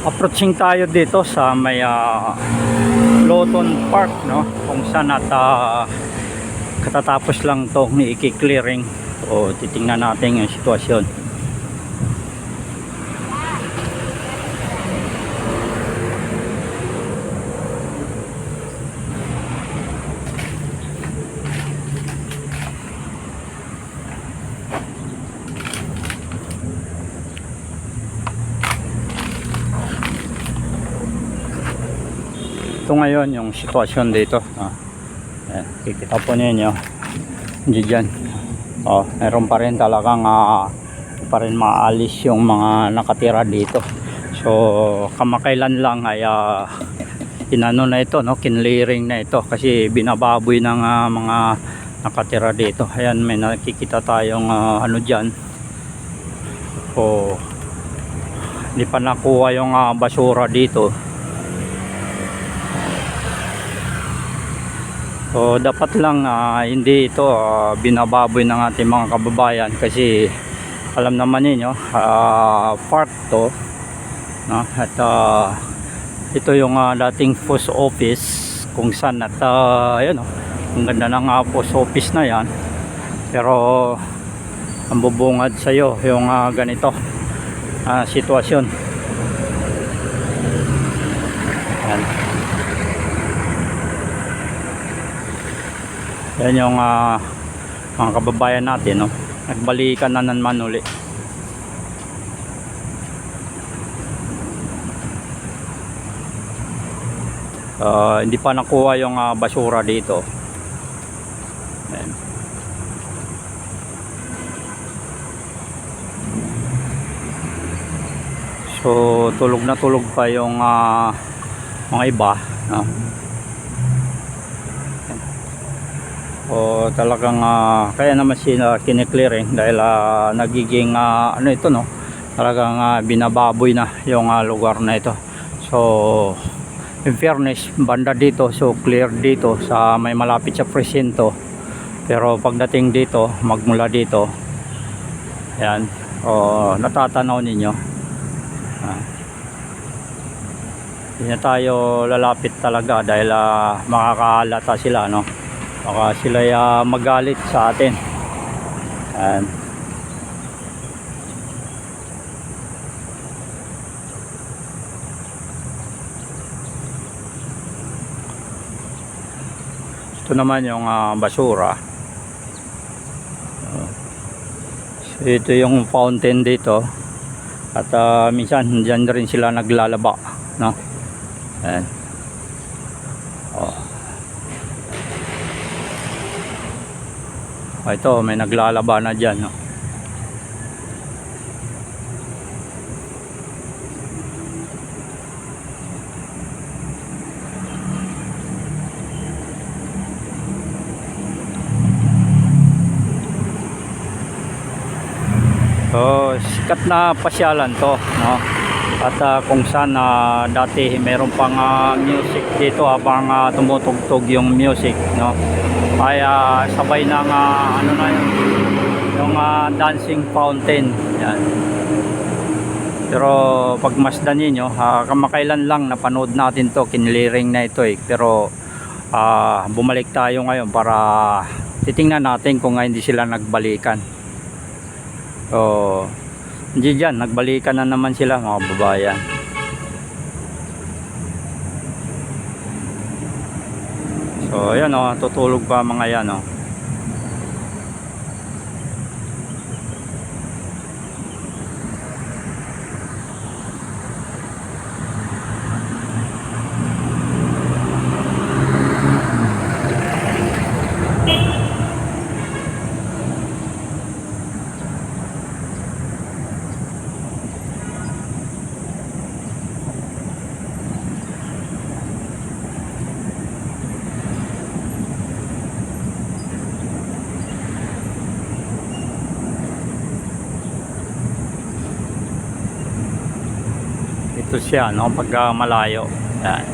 Approaching tayo dito sa may Loton Park, no, kung saan at katatapos lang to ni i-clearing. O titingnan natin yung sitwasyon. Ito ngayon yung sitwasyon dito. Ayan, kikita po ninyo dyan. Meron pa rin talagang pa rin maalis yung mga nakatira dito. So kamakailan lang ay inano na ito, no, kinlearing na ito kasi binababoy ng mga nakatira dito. Ayan, may nakikita tayong ano dyan. Hindi pa nakuha yung basura dito. So dapat lang hindi ito binababoy ng ating mga kababayan kasi alam naman niyo park to, no? At ito yung dating post office kung saan at ayun, ang ganda ng post office na yan, pero ang bubungad sa iyo yung ganito sitwasyon. Yan. Yan yung mga kababayan natin, no? Nagbalikan na naman uli. Hindi pa nakuha yung basura dito. Ayan. So tulog na tulog pa yung mga iba, no? O talagang kaya naman sila kiniklearing dahil nagiging ano ito, no, talagang binababoy na yung lugar na ito. So in fairness, banda dito, so clear dito sa may malapit sa presinto, pero pagdating dito, magmula dito, yan, natatanaw ninyo, hindi na tayo lalapit talaga dahil makakahalata sila, no. Baka sila magalit sa atin. Ayan. Ito naman yung basura. So, ito yung fountain dito. At minsan dyan rin sila naglalaba, no? Ayan. Ito, may naglalaba na dyan, no? So sikat na pasyalan to, no? At kung saan dati meron pang music dito habang tumutugtog yung music, no? Ay sabay ng ano na yung dancing fountain. Yan. Pero pag masdan niyo, kamakailan lang napanood natin to, kinlearing na ito pero bumalik tayo ngayon para titingnan natin kung hindi sila nagbalikan. So hindi dyan, nagbalikan na naman sila, mga babayan. So ayan, tutulog pa mga yan, Ito siya, no, pag malayo. Yan.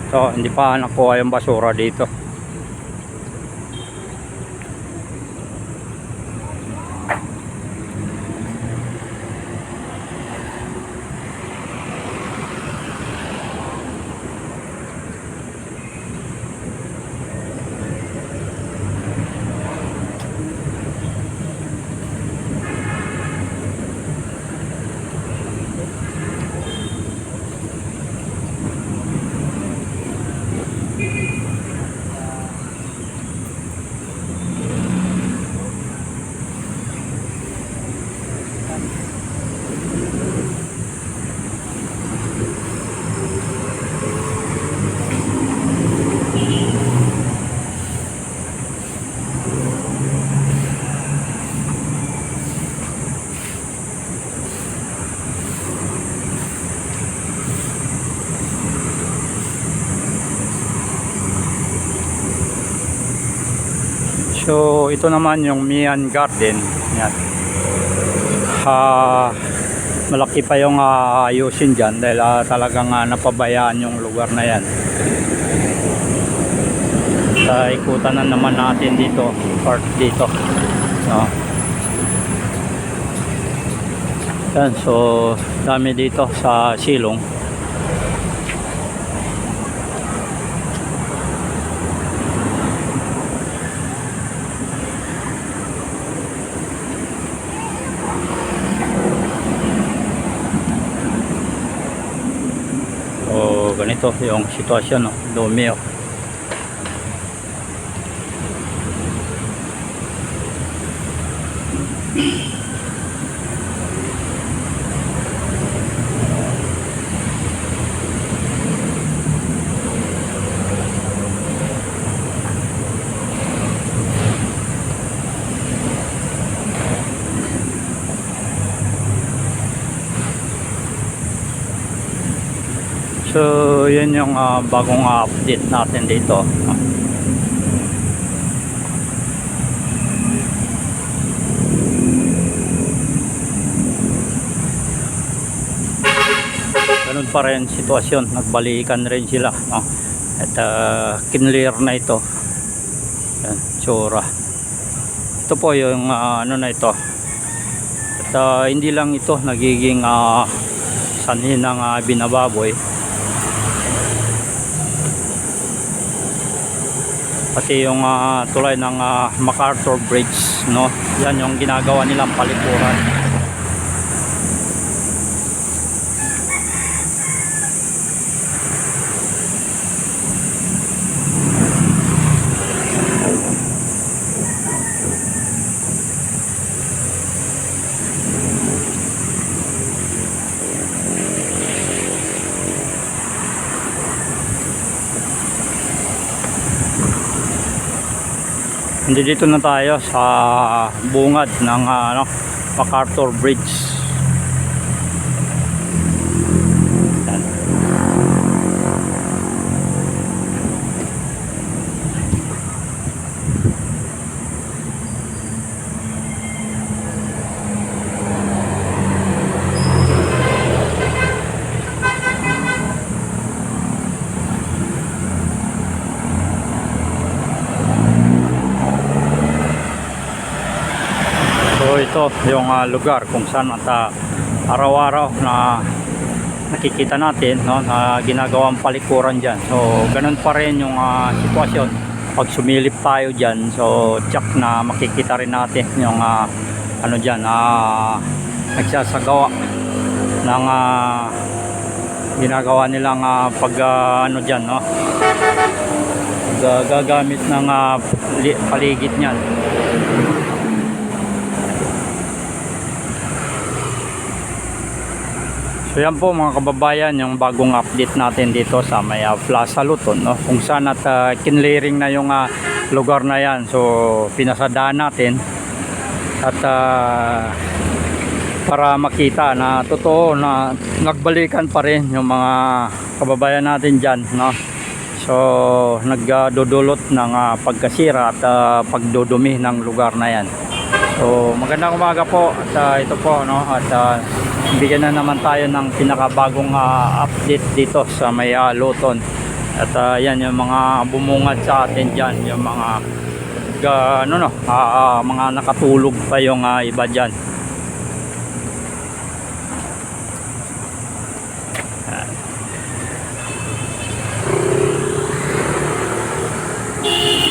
So hindi pa nakuha yung basura dito. So ito naman yung Mian Garden. Yan. Malaki pa yung ayusin dyan dahil talagang napabayaan yung lugar na yan. Ikutan na naman natin dito, part dito, no? Yan, so dami dito sa silong. So ganito yung sitwasyon, no? Dumi, oh. So yun yung bagong update natin dito. Ganun pa rin sitwasyon, nagbalikan rin sila, no? At kinlear na ito. Yan, tsura. Ito po yung ano na ito. At hindi lang ito nagiging sanhi ng binababoy, pati yung tulay ng MacArthur Bridge, no? Yan yung ginagawa nilang palikuran. Hindi, dito na tayo sa bungad ng MacArthur Bridge. Yan. So ito yung lugar kung saan at araw-araw na nakikita natin, no, na ginagawang palikuran dyan. So ganun pa rin yung sitwasyon pag sumilip tayo dyan. So check na makikita rin natin yung ano dyan, nagsasagawa ng ginagawa nilang pag ano dyan, no, gagamit ng paligid nyan. So yan po mga kababayan, yung bagong update natin dito sa may Plaza Luton, no? Kung saan at kinlearing na yung lugar na yan. So pinasadaan natin at para makita na totoo na nagbalikan pa rin yung mga kababayan natin dyan, no? So nagdudulot ng pagkasira at pagdudumi ng lugar na yan. So magandang umaga po at ito po, no, at bigyan na naman tayo ng pinakabagong update dito sa may Luton. At yan yung mga bumungad sa atin dyan, yung mga mga nakatulog pa yung iba dyan.